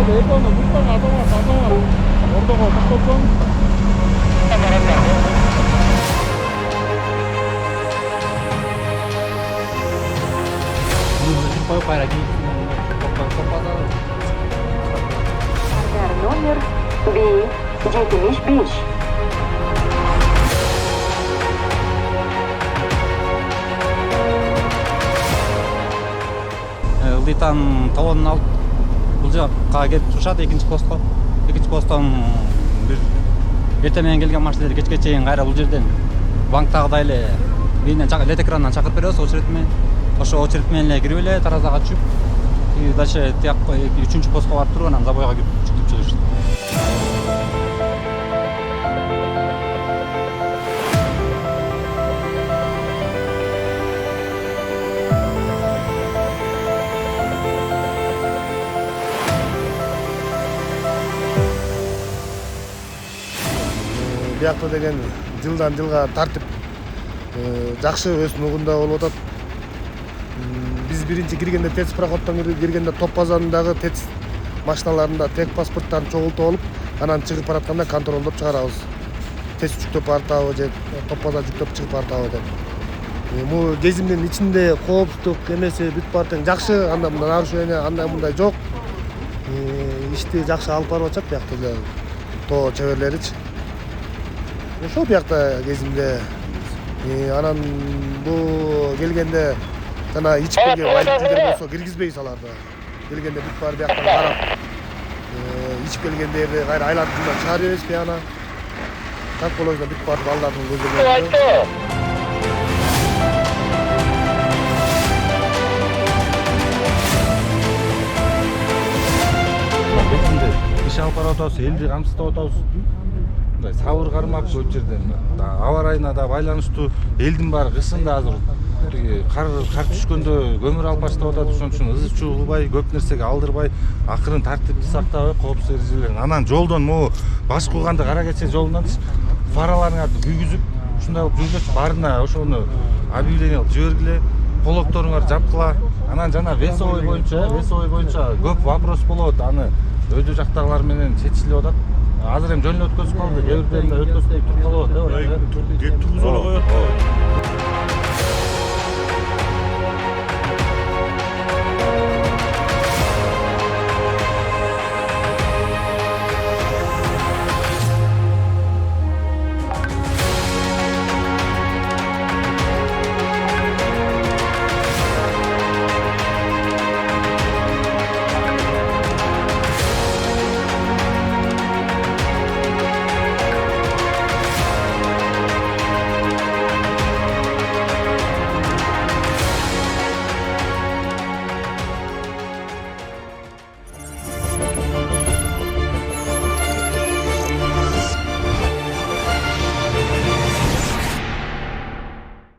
Экону муштан атама таза ордого токтотсоң. Пой пайраги. Номер B75. Ылдыйтан талонун алып бул жакка келип турушат экинчи постко. Экинчи посттон бир эртең менен келген машиналар кечке чейин кайра бул жерден банктагыдай эле бийинен эле экрандан чакырып беребиз очередь менен. Ошо очередь менен эле кирип эле таразага түшүп, дальше тияк үчүнчү постко барып туруп анан забойго жүктүп чыгышты. Биякта деген жылдан жылга тартип жакшы өз нугунда болуп атат. Биз биринчи киргенде ТЭЦ проходдон киргенде топ базарындагы ТЭЦ машиналарында тек паспорттарын чогултуп алып, анан чыгып баратканда контролдоп чыгарабыз. ТЭЦ жүктөп баратабы же топ базар жүктөп чыгып баратабы деп. Бул кезимдин ичинде коопсуздук эмеси бүт бар тең жакшы, анда мындай нарушение, андай мындай жок. Ишти жакшы алып барып атышат биякта эле тоо чеберлеричи. Ошо биякта кезимде анан бул келгенде жана ичип келген водительдер болсо киргизбей саларды. Келгенде бүт бар бияктан карап ичип келгендерди кайра айлантып чыгарып беребизби ана. Так болоюна бүт бар балдардын көздөмө. Иш алып барып атабыз, элди камсыздап атабыз. Мындай сабыр кармап көп жерден аба ырайына да байланыштуу элдин баары кышында азыр кар түшкөндө көмүр алып баштап атат, ошон үчүн ызы чуу кылбай, көп нерсеге алдырбай, акырын тартипти сактабай, коопсуз эрежелерин. Анан жолдон могу баш кууганды кара кече жолунанчы фараларыңарды күйгүзүп, ушундай кылып жүргөч, баарына ошону объявление кылып жибергиле, полокторуңарды жапкыла. Анан жана весовой боюнча көп вопрос болот, аны өйдө жактагылар менен чечилип атат. Азыр эми жөн эле өткөзүп калды, кээ бирдеринде өткөзүп туруп калып атат. Тургузуп коет.